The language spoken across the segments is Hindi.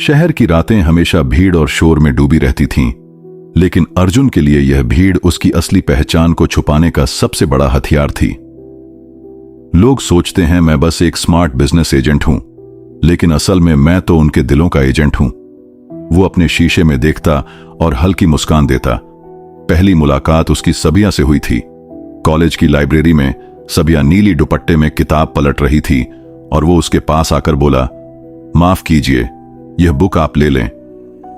शहर की रातें हमेशा भीड़ और शोर में डूबी रहती थीं, लेकिन अर्जुन के लिए यह भीड़ उसकी असली पहचान को छुपाने का सबसे बड़ा हथियार थी। लोग सोचते हैं मैं बस एक स्मार्ट बिजनेस एजेंट हूं, लेकिन असल में मैं तो उनके दिलों का एजेंट हूं। वो अपने शीशे में देखता और हल्की मुस्कान देता। पहली मुलाकात उसकी सबिया से हुई थी। कॉलेज की लाइब्रेरी में सबिया नीली दुपट्टे में किताब पलट रही थी और वो उसके पास आकर बोला, माफ कीजिए, यह बुक आप ले लें,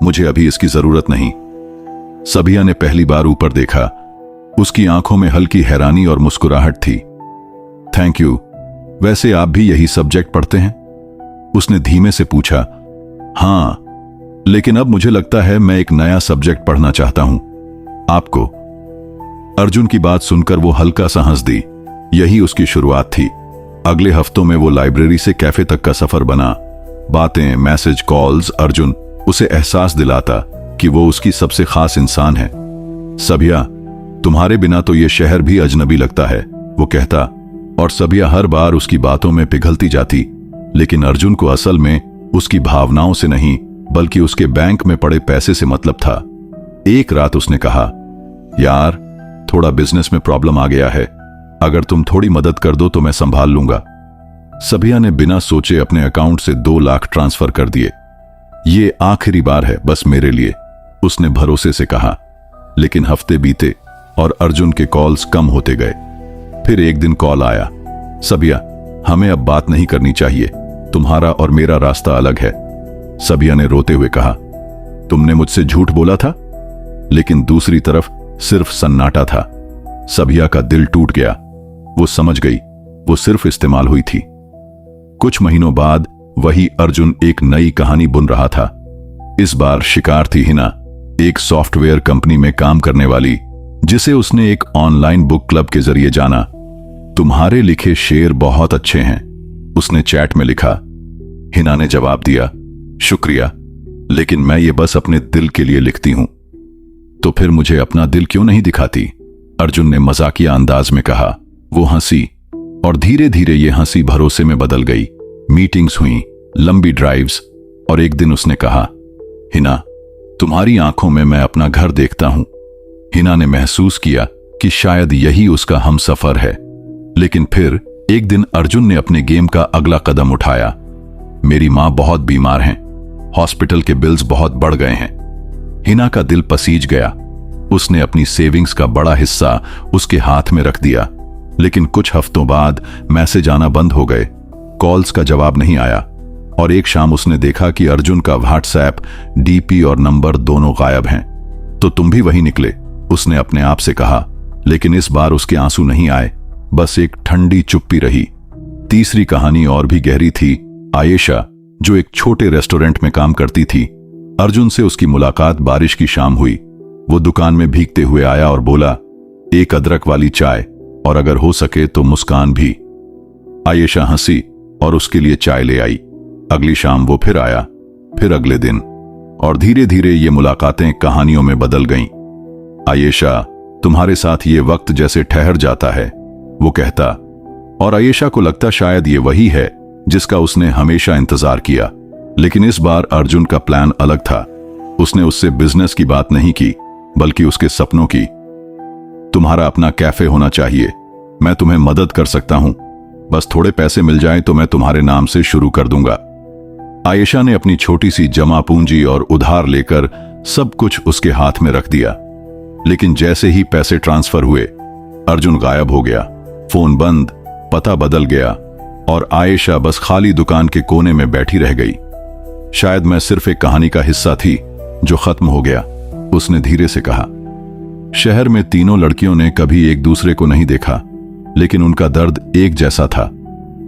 मुझे अभी इसकी जरूरत नहीं। सबिया ने पहली बार ऊपर देखा। उसकी आंखों में हल्की हैरानी और मुस्कुराहट थी। थैंक यू, वैसे आप भी यही सब्जेक्ट पढ़ते हैं? उसने धीमे से पूछा। हां, लेकिन अब मुझे लगता है मैं एक नया सब्जेक्ट पढ़ना चाहता हूं। आपको? अर्जुन की बात सुनकर वो हल्का सा हंस दी। यही उसकी शुरुआत थी। अगले हफ्तों में वो लाइब्रेरी से कैफे तक का सफर बना। बातें, मैसेज, कॉल्स, अर्जुन उसे एहसास दिलाता कि वो उसकी सबसे खास इंसान है। सबिया, तुम्हारे बिना तो ये शहर भी अजनबी लगता है, वो कहता, और सबिया हर बार उसकी बातों में पिघलती जाती। लेकिन अर्जुन को असल में उसकी भावनाओं से नहीं, बल्कि उसके बैंक में पड़े पैसे से मतलब था। एक रात उसने कहा, यार, थोड़ा बिजनेस में प्रॉब्लम आ गया है, अगर तुम थोड़ी मदद कर दो तो मैं संभाल लूंगा। सबिया ने बिना सोचे अपने अकाउंट से 2 लाख ट्रांसफर कर दिए। ये आखिरी बार है, बस मेरे लिए, उसने भरोसे से कहा। लेकिन हफ्ते बीते और अर्जुन के कॉल्स कम होते गए। फिर एक दिन कॉल आया, सबिया, हमें अब बात नहीं करनी चाहिए, तुम्हारा और मेरा रास्ता अलग है। सबिया ने रोते हुए कहा, तुमने मुझसे झूठ बोला था? लेकिन दूसरी तरफ सिर्फ सन्नाटा था। सबिया का दिल टूट गया। वो समझ गई वो सिर्फ इस्तेमाल हुई थी। कुछ महीनों बाद वही अर्जुन एक नई कहानी बुन रहा था। इस बार शिकार थी हिना, एक सॉफ्टवेयर कंपनी में काम करने वाली, जिसे उसने एक ऑनलाइन बुक क्लब के जरिए जाना। तुम्हारे लिखे शेर बहुत अच्छे हैं, उसने चैट में लिखा। हिना ने जवाब दिया, शुक्रिया, लेकिन मैं ये बस अपने दिल के लिए लिखती हूं। तो फिर मुझे अपना दिल क्यों नहीं दिखाती? अर्जुन ने मजाकिया अंदाज में कहा। वो हंसी और धीरे धीरे ये हंसी भरोसे में बदल गई। मीटिंग्स हुई, लंबी ड्राइव्स, और एक दिन उसने कहा, हिना, तुम्हारी आंखों में मैं अपना घर देखता हूं। हिना ने महसूस किया कि शायद यही उसका हमसफर है। लेकिन फिर एक दिन अर्जुन ने अपने गेम का अगला कदम उठाया। मेरी मां बहुत बीमार हैं, हॉस्पिटल के बिल्स बहुत बढ़ गए हैं। हिना का दिल पसीज गया। उसने अपनी सेविंग्स का बड़ा हिस्सा उसके हाथ में रख दिया। लेकिन कुछ हफ्तों बाद मैसेज आना बंद हो गए, कॉल्स का जवाब नहीं आया, और एक शाम उसने देखा कि अर्जुन का व्हाट्सएप डीपी और नंबर दोनों गायब हैं। तो तुम भी वही निकले, उसने अपने आप से कहा। लेकिन इस बार उसके आंसू नहीं आए, बस एक ठंडी चुप्पी रही। तीसरी कहानी और भी गहरी थी। आयेशा, जो एक छोटे रेस्टोरेंट में काम करती थी, अर्जुन से उसकी मुलाकात बारिश की शाम हुई। वो दुकान में भीगते हुए आया और बोला, एक अदरक वाली चाय, और अगर हो सके तो मुस्कान भी। आयेशा हंसी और उसके लिए चाय ले आई। अगली शाम वो फिर आया, फिर अगले दिन, और धीरे धीरे ये मुलाकातें कहानियों में बदल गईं। आयेशा, तुम्हारे साथ ये वक्त जैसे ठहर जाता है, वो कहता, और आयेशा को लगता शायद ये वही है जिसका उसने हमेशा इंतजार किया। लेकिन इस बार अर्जुन का प्लान अलग था। उसने उससे बिजनेस की बात नहीं की, बल्कि उसके सपनों की। तुम्हारा अपना कैफे होना चाहिए, मैं तुम्हें मदद कर सकता हूं, बस थोड़े पैसे मिल जाएं तो मैं तुम्हारे नाम से शुरू कर दूंगा। आयेशा ने अपनी छोटी सी जमा पूंजी और उधार लेकर सब कुछ उसके हाथ में रख दिया। लेकिन जैसे ही पैसे ट्रांसफर हुए, अर्जुन गायब हो गया। फोन बंद, पता बदल गया, और आयेशा बस खाली दुकान के कोने में बैठी रह गई। शायद मैं सिर्फ एक कहानी का हिस्सा थी जो खत्म हो गया, उसने धीरे से कहा। शहर में तीनों लड़कियों ने कभी एक दूसरे को नहीं देखा, लेकिन उनका दर्द एक जैसा था।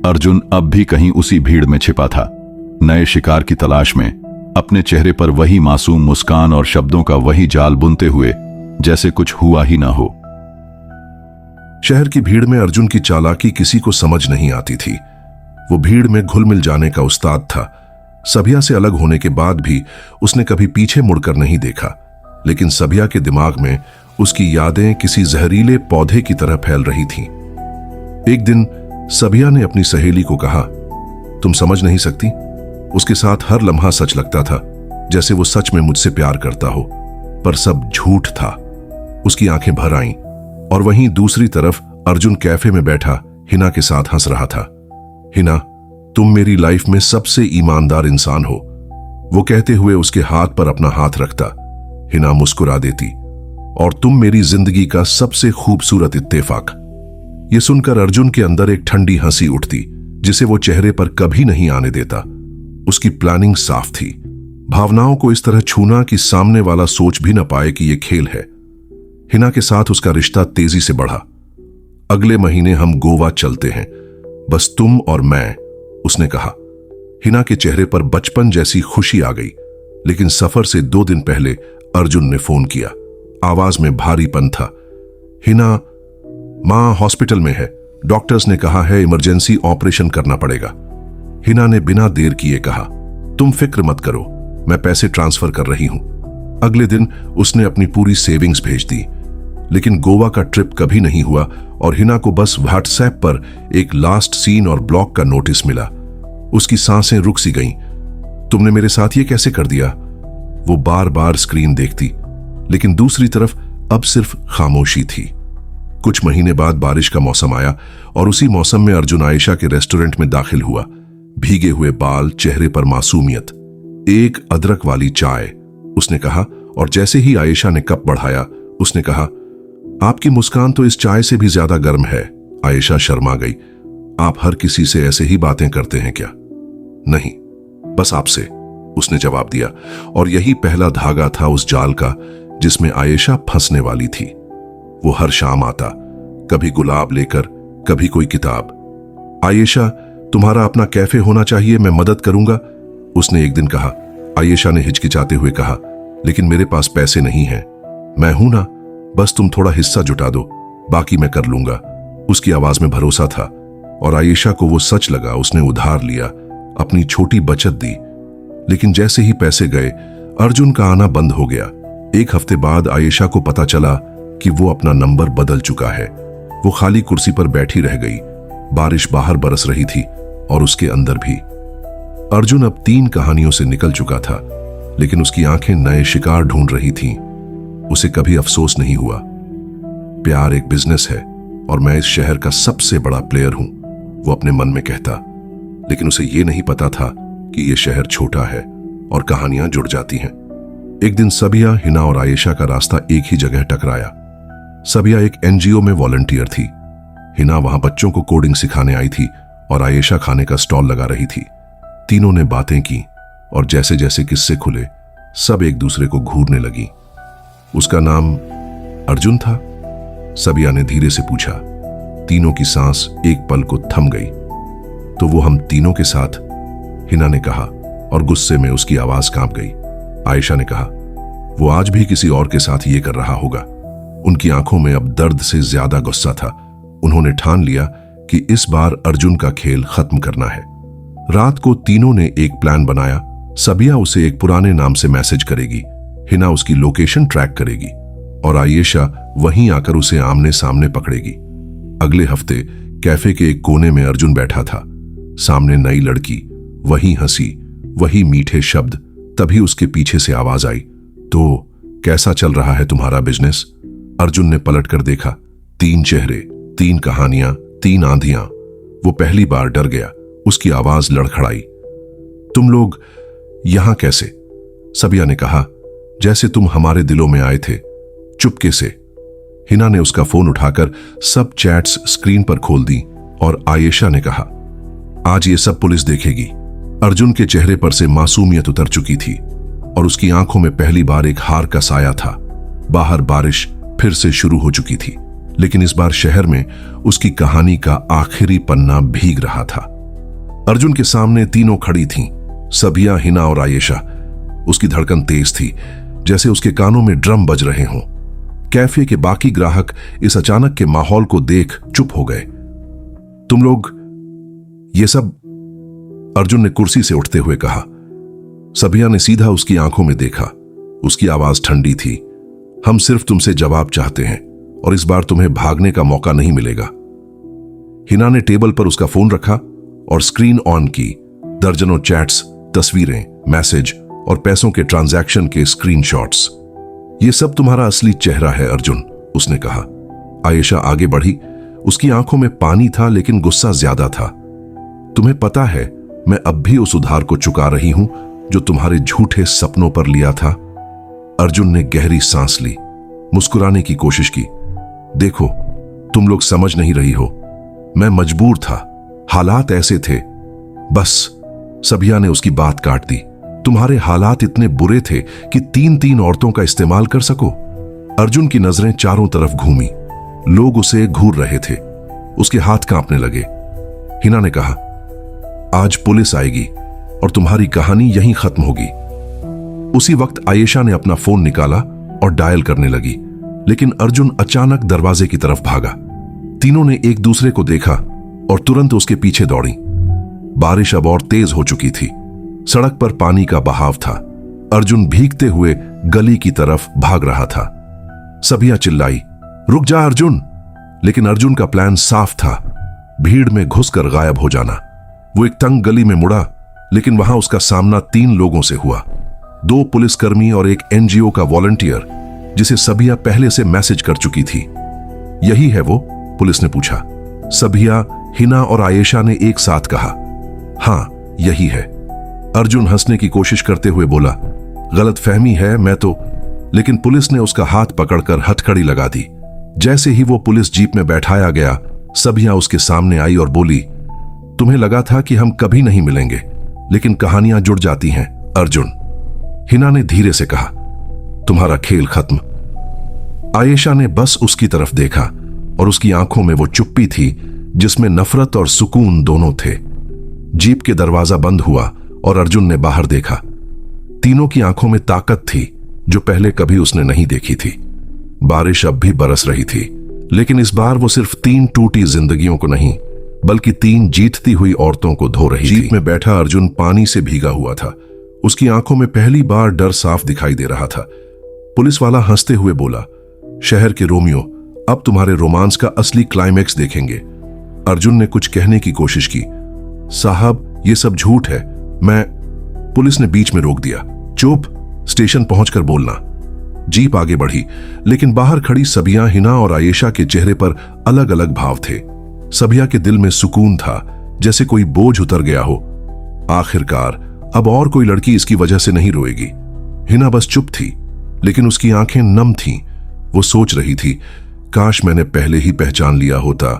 अर्जुन अब भी कहीं उसी भीड़ में छिपा था, नए शिकार की तलाश में, अपने चेहरे पर वही मासूम मुस्कान और शब्दों का वही जाल बुनते हुए जैसे कुछ हुआ ही ना हो। शहर की भीड़ में अर्जुन की चालाकी किसी को समझ नहीं आती थी। वो भीड़ में घुल मिल जाने का उस्ताद था। सबिया से अलग होने के बाद भी उसने कभी पीछे मुड़कर नहीं देखा, लेकिन सबिया के दिमाग में उसकी यादें किसी जहरीले पौधे की तरह फैल रही थीं। एक दिन सबिया ने अपनी सहेली को कहा, तुम समझ नहीं सकती, उसके साथ हर लम्हा सच लगता था, जैसे वो सच में मुझसे प्यार करता हो, पर सब झूठ था। उसकी आंखें भर आईं और वहीं दूसरी तरफ अर्जुन कैफे में बैठा हिना के साथ हंस रहा था। हिना, तुम मेरी लाइफ में सबसे ईमानदार इंसान हो, वो कहते हुए उसके हाथ पर अपना हाथ रखता। हिना मुस्कुरा देती, और तुम मेरी जिंदगी का सबसे खूबसूरत इत्तेफाक। ये सुनकर अर्जुन के अंदर एक ठंडी हंसी उठती, जिसे वो चेहरे पर कभी नहीं आने देता। उसकी प्लानिंग साफ थी, भावनाओं को इस तरह छूना कि सामने वाला सोच भी न पाए कि यह खेल है। हिना के साथ उसका रिश्ता तेजी से बढ़ा। अगले महीने हम गोवा चलते हैं, बस तुम और मैं, उसने कहा। हिना के चेहरे पर बचपन जैसी खुशी आ गई, लेकिन सफर से 2 दिन पहले अर्जुन ने फोन किया। आवाज में भारीपन था। हिना, मां हॉस्पिटल में है, डॉक्टर्स ने कहा है इमरजेंसी ऑपरेशन करना पड़ेगा। हिना ने बिना देर किए कहा, तुम फिक्र मत करो, मैं पैसे ट्रांसफर कर रही हूं। अगले दिन उसने अपनी पूरी सेविंग्स भेज दी, लेकिन गोवा का ट्रिप कभी नहीं हुआ और हिना को बस व्हाट्सएप पर एक लास्ट सीन और ब्लॉक का नोटिस मिला। उसकी सांसें रुक सी गईं। तुमने मेरे साथ ये कैसे कर दिया? वो बार बार स्क्रीन देखती, लेकिन दूसरी तरफ अब सिर्फ खामोशी थी। कुछ महीने बाद बारिश का मौसम आया और उसी मौसम में अर्जुन आयशा के रेस्टोरेंट में दाखिल हुआ। भीगे हुए बाल, चेहरे पर मासूमियत। एक अदरक वाली चाय, उसने कहा, और जैसे ही आयशा ने कप बढ़ाया, उसने कहा, आपकी मुस्कान तो इस चाय से भी ज्यादा गर्म है। आयशा शर्मा गई। आप हर किसी से ऐसे ही बातें करते हैं क्या? नहीं, बस आपसे, उसने जवाब दिया। और यही पहला धागा था उस जाल का जिसमें आयशा फंसने वाली थी। वो हर शाम आता, कभी गुलाब लेकर, कभी कोई किताब। आयशा, तुम्हारा अपना कैफे होना चाहिए, मैं मदद करूंगा, उसने एक दिन कहा। आयशा ने हिचकिचाते हुए कहा, लेकिन मेरे पास पैसे नहीं हैं। मैं हूं ना, बस तुम थोड़ा हिस्सा जुटा दो, बाकी मैं कर लूंगा। उसकी आवाज में भरोसा था और आयशा को वो सच लगा। उसने उधार लिया, अपनी छोटी बचत दी, लेकिन जैसे ही पैसे गए, अर्जुन का आना बंद हो गया। 1 हफ्ते बाद आयशा को पता चला कि वो अपना नंबर बदल चुका है। वो खाली कुर्सी पर बैठी रह गई। बारिश बाहर बरस रही थी और उसके अंदर भी। अर्जुन अब 3 कहानियों से निकल चुका था, लेकिन उसकी आंखें नए शिकार ढूंढ रही थीं। उसे कभी अफसोस नहीं हुआ। प्यार एक बिजनेस है और मैं इस शहर का सबसे बड़ा प्लेयर हूं, वो अपने मन में कहता। लेकिन उसे यह नहीं पता था कि यह शहर छोटा है और कहानियां जुड़ जाती हैं। एक दिन सबिया, हिना और आयशा का रास्ता एक ही जगह टकराया। सबिया एक एनजीओ में वॉलंटियर थी। हिना वहां बच्चों को कोडिंग सिखाने आई थी और आयशा खाने का स्टॉल लगा रही थी। तीनों ने बातें की और जैसे जैसे किस्से खुले, सब एक दूसरे को घूरने लगी। उसका नाम अर्जुन था? सबिया ने धीरे से पूछा। तीनों की सांस एक पल को थम गई। तो वो हम तीनों के साथ, हिना ने कहा, और गुस्से में उसकी आवाज कांप गई। आयशा ने कहा, वो आज भी किसी और के साथ ये कर रहा होगा। उनकी आंखों में अब दर्द से ज्यादा गुस्सा था। उन्होंने ठान लिया कि इस बार अर्जुन का खेल खत्म करना है। रात को तीनों ने एक प्लान बनाया। सबिया उसे एक पुराने नाम से मैसेज करेगी, हिना उसकी लोकेशन ट्रैक करेगी और आयशा वहीं आकर उसे आमने सामने पकड़ेगी। अगले हफ्ते कैफे के एक कोने में अर्जुन बैठा था। सामने नई लड़की, वही हंसी, वही मीठे शब्द। तभी उसके पीछे से आवाज आई, तो कैसा चल रहा है तुम्हारा बिजनेस? अर्जुन ने पलट कर देखा। 3 चेहरे, 3 कहानियां, 3 आंधियां। वो पहली बार डर गया। उसकी आवाज लड़खड़ाई, तुम लोग यहां कैसे? सबिया ने कहा, जैसे तुम हमारे दिलों में आए थे, चुपके से। हिना ने उसका फोन उठाकर सब चैट्स स्क्रीन पर खोल दी और आयशा ने कहा, आज ये सब पुलिस देखेगी। अर्जुन के चेहरे पर से मासूमियत उतर चुकी थी और उसकी आंखों में पहली बार एक हार का साया था। बाहर बारिश फिर से शुरू हो चुकी थी, लेकिन इस बार शहर में उसकी कहानी का आखिरी पन्ना भीग रहा था। अर्जुन के सामने तीनों खड़ी थीं, सबिया, हिना और आयशा। उसकी धड़कन तेज थी, जैसे उसके कानों में ड्रम बज रहे हों। कैफे के बाकी ग्राहक इस अचानक के माहौल को देख चुप हो गए। तुम लोग ये सब? अर्जुन ने कुर्सी से उठते हुए कहा। सबिया ने सीधा उसकी आंखों में देखा। उसकी आवाज ठंडी थी। हम सिर्फ तुमसे जवाब चाहते हैं और इस बार तुम्हें भागने का मौका नहीं मिलेगा। हिना ने टेबल पर उसका फोन रखा और स्क्रीन ऑन की। दर्जनों चैट्स तस्वीरें, मैसेज और पैसों के ट्रांजैक्शन के स्क्रीनशॉट्स। ये सब तुम्हारा असली चेहरा है अर्जुन, उसने कहा। आयशा आगे बढ़ी। उसकी आंखों में पानी था लेकिन गुस्सा ज्यादा था। तुम्हें पता है मैं अब भी उस उधार को चुका रही हूं जो तुम्हारे झूठे सपनों पर लिया था। अर्जुन ने गहरी सांस ली, मुस्कुराने की कोशिश की। देखो, तुम लोग समझ नहीं रही हो, मैं मजबूर था, हालात ऐसे थे। बस, सभिया ने उसकी बात काट दी। तुम्हारे हालात इतने बुरे थे कि 3-3 औरतों का इस्तेमाल कर सको। अर्जुन की नजरें चारों तरफ घूमी। लोग उसे घूर रहे थे। उसके हाथ कांपने लगे। हिना ने कहा, आज पुलिस आएगी और तुम्हारी कहानी यहीं खत्म होगी। उसी वक्त आयेशा ने अपना फोन निकाला और डायल करने लगी, लेकिन अर्जुन अचानक दरवाजे की तरफ भागा। तीनों ने एक दूसरे को देखा और तुरंत उसके पीछे दौड़ी। बारिश अब और तेज हो चुकी थी। सड़क पर पानी का बहाव था। अर्जुन भीगते हुए गली की तरफ भाग रहा था। सभिया चिल्लाई, रुक जा अर्जुन! लेकिन अर्जुन का प्लान साफ था, भीड़ में घुसकर गायब हो जाना। वो एक तंग गली में मुड़ा, लेकिन वहां उसका सामना 3 लोगों से हुआ। 2 पुलिसकर्मी और एक एनजीओ का वॉलंटियर, जिसे सभिया पहले से मैसेज कर चुकी थी। यही है वो? पुलिस ने पूछा। सभिया, हिना और आयेशा ने एक साथ कहा, हां, यही है। अर्जुन हंसने की कोशिश करते हुए बोला, गलतफहमी है, मैं तो। लेकिन पुलिस ने उसका हाथ पकड़कर हथकड़ी लगा दी। जैसे ही वो पुलिस जीप में बैठाया गया, सभिया उसके सामने आई और बोली, तुम्हें लगा था कि हम कभी नहीं मिलेंगे, लेकिन कहानियां जुड़ जाती हैं अर्जुन। हिना ने धीरे से कहा, तुम्हारा खेल खत्म। आयेशा ने बस उसकी तरफ देखा और उसकी आंखों में वो चुप्पी थी जिसमें नफरत और सुकून दोनों थे। जीप के दरवाजा बंद हुआ और अर्जुन ने बाहर देखा। तीनों की आंखों में ताकत थी जो पहले कभी उसने नहीं देखी थी। बारिश अब भी बरस रही थी, लेकिन इस बार वो सिर्फ 3 टूटी जिंदगियों को नहीं, बल्कि 3 जीतती हुई औरतों को धो रही थी। जीप में बैठा अर्जुन पानी से भीगा हुआ था। उसकी आंखों में पहली बार डर साफ दिखाई दे रहा था। पुलिस वाला हंसते हुए बोला, शहर के रोमियो, अब तुम्हारे रोमांस का असली क्लाइमैक्स देखेंगे। अर्जुन ने कुछ कहने की कोशिश की। साहब, ये सब झूठ है, मैं। पुलिस ने बीच में रोक दिया। चुप, स्टेशन पहुंचकर बोलना। जीप आगे बढ़ी, लेकिन बाहर खड़ी सभिया, हिना और आयेशा के चेहरे पर अलग अलग भाव थे। सभिया के दिल में सुकून था, जैसे कोई बोझ उतर गया हो। आखिरकार अब और कोई लड़की इसकी वजह से नहीं रोएगी। हिना बस चुप थी, लेकिन उसकी आंखें नम थीं। वो सोच रही थी, काश मैंने पहले ही पहचान लिया होता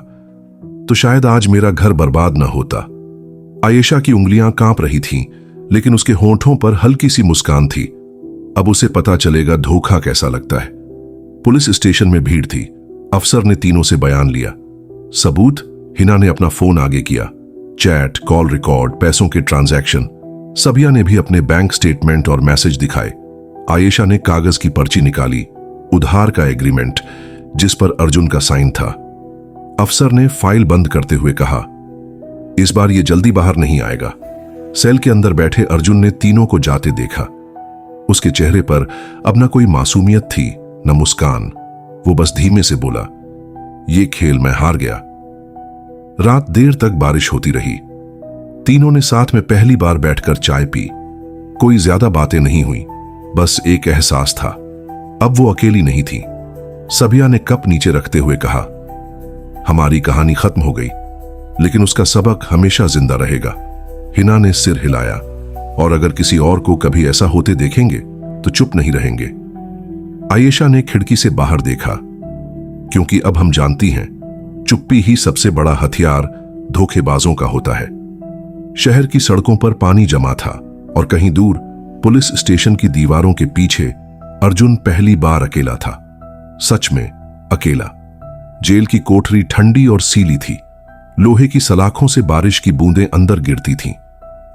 तो शायद आज मेरा घर बर्बाद न होता। आयेशा की उंगलियां कांप रही थीं, लेकिन उसके होंठों पर हल्की सी मुस्कान थी। अब उसे पता चलेगा धोखा कैसा लगता है। पुलिस स्टेशन में भीड़ थी। अफसर ने तीनों से बयान लिया। सबूत? हिना ने अपना फोन आगे किया। चैट, कॉल रिकॉर्ड, पैसों के ट्रांजैक्शन। सभिया ने भी अपने बैंक स्टेटमेंट और मैसेज दिखाए। आयेशा ने कागज की पर्ची निकाली, उधार का एग्रीमेंट जिस पर अर्जुन का साइन था। अफसर ने फाइल बंद करते हुए कहा, इस बार ये जल्दी बाहर नहीं आएगा। सेल के अंदर बैठे अर्जुन ने तीनों को जाते देखा। उसके चेहरे पर अब न कोई मासूमियत थी, न मुस्कान। वो बस धीमे से बोला, ये खेल मैं हार गया। रात देर तक बारिश होती रही। तीनों ने साथ में पहली बार बैठकर चाय पी। कोई ज्यादा बातें नहीं हुई, बस एक एहसास था, अब वो अकेली नहीं थी। सभिया ने कप नीचे रखते हुए कहा, हमारी कहानी खत्म हो गई, लेकिन उसका सबक हमेशा जिंदा रहेगा। हिना ने सिर हिलाया, और अगर किसी और को कभी ऐसा होते देखेंगे तो चुप नहीं रहेंगे। आयेशा ने खिड़की से बाहर देखा, क्योंकि अब हम जानती हैं, चुप्पी ही सबसे बड़ा हथियार धोखेबाजों का होता है। शहर की सड़कों पर पानी जमा था और कहीं दूर पुलिस स्टेशन की दीवारों के पीछे अर्जुन पहली बार अकेला था। सच में अकेला। जेल की कोठरी ठंडी और सीली थी। लोहे की सलाखों से बारिश की बूंदें अंदर गिरती थीं।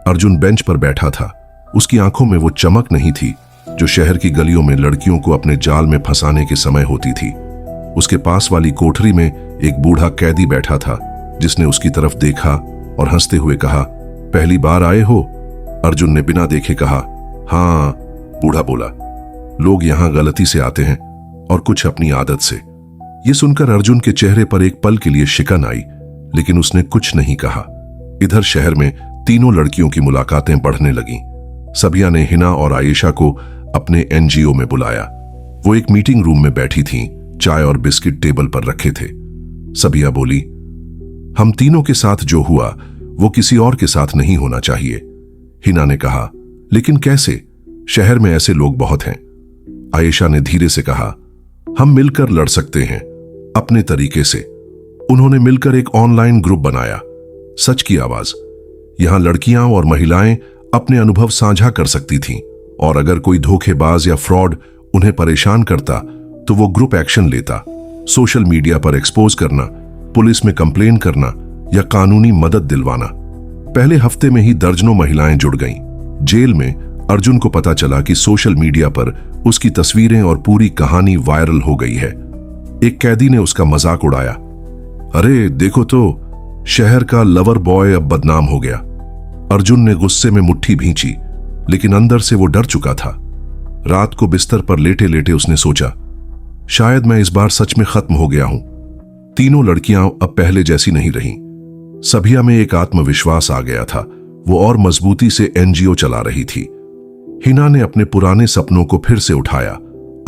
अर्जुन बेंच पर बैठा था। उसकी आंखों में वो चमक नहीं थी जो शहर की गलियों में लड़कियों को अपने जाल में फंसाने के समय होती थी। उसके पास वाली कोठरी में एक बूढ़ा कैदी बैठा था, जिसने उसकी तरफ देखा और हंसते हुए कहा, पहली बार आए हो? अर्जुन ने बिना देखे कहा, हाँ। बूढ़ा बोला, लोग यहां गलती से आते हैं और कुछ अपनी आदत से। यह सुनकर अर्जुन के चेहरे पर एक पल के लिए शिकन आई, लेकिन उसने कुछ नहीं कहा। इधर शहर में तीनों लड़कियों की मुलाकातें बढ़ने लगीं। सबिया ने हिना और आयेशा को अपने एनजीओ में बुलाया। वो एक मीटिंग रूम में बैठी थीं, चाय और बिस्किट टेबल पर रखे थे। सबिया बोली, हम तीनों के साथ जो हुआ वो किसी और के साथ नहीं होना चाहिए। हिना ने कहा, लेकिन कैसे? शहर में ऐसे लोग बहुत हैं। आयेशा ने धीरे से कहा, हम मिलकर लड़ सकते हैं अपने तरीके से। उन्होंने मिलकर एक ऑनलाइन ग्रुप बनाया, सच की आवाज। यहां लड़कियां और महिलाएं अपने अनुभव साझा कर सकती थीं, और अगर कोई धोखेबाज या फ्रॉड उन्हें परेशान करता तो वो ग्रुप एक्शन लेता। सोशल मीडिया पर एक्सपोज करना, पुलिस में कंप्लेन करना या कानूनी मदद दिलवाना। पहले हफ्ते में ही दर्जनों महिलाएं जुड़ गईं। जेल में अर्जुन को पता चला कि सोशल मीडिया पर उसकी तस्वीरें और पूरी कहानी वायरल हो गई है। एक कैदी ने उसका मजाक उड़ाया, अरे देखो तो, शहर का लवर बॉय अब बदनाम हो गया। अर्जुन ने गुस्से में मुट्ठी भींची, लेकिन अंदर से वो डर चुका था। रात को बिस्तर पर लेटे लेटे उसने सोचा, शायद मैं इस बार सच में खत्म हो गया हूं। तीनों लड़कियां अब पहले जैसी नहीं रहीं। सभिया में एक आत्मविश्वास आ गया था। वो और मजबूती से एनजीओ चला रही थी। हिना ने अपने पुराने सपनों को फिर से उठाया।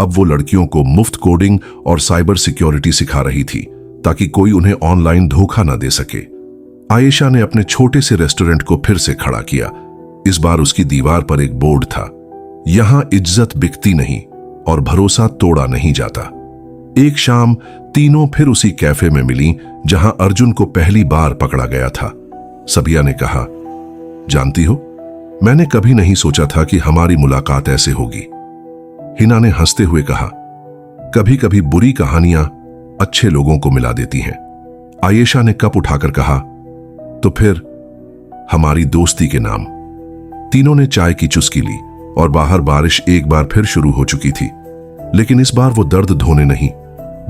अब वो लड़कियों को मुफ्त कोडिंग और साइबर सिक्योरिटी सिखा रही थी, ताकि कोई उन्हें ऑनलाइन धोखा न दे सके। आयेशा ने अपने छोटे से रेस्टोरेंट को फिर से खड़ा किया। इस बार उसकी दीवार पर एक बोर्ड था, यहां इज्जत बिकती नहीं और भरोसा तोड़ा नहीं जाता। एक शाम तीनों फिर उसी कैफे में मिली जहां अर्जुन को पहली बार पकड़ा गया था। सबिया ने कहा, जानती हो, मैंने कभी नहीं सोचा था कि हमारी मुलाकात ऐसे होगी। हिना ने हंसते हुए कहा, कभी कभी बुरी कहानियां अच्छे लोगों को मिला देती हैं। आयेशा ने कप उठाकर कहा, तो फिर हमारी दोस्ती के नाम। तीनों ने चाय की चुस्की ली और बाहर बारिश एक बार फिर शुरू हो चुकी थी, लेकिन इस बार वो दर्द धोने नहीं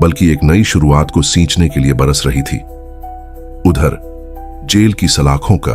बल्कि एक नई शुरुआत को सींचने के लिए बरस रही थी। उधर जेल की सलाखों का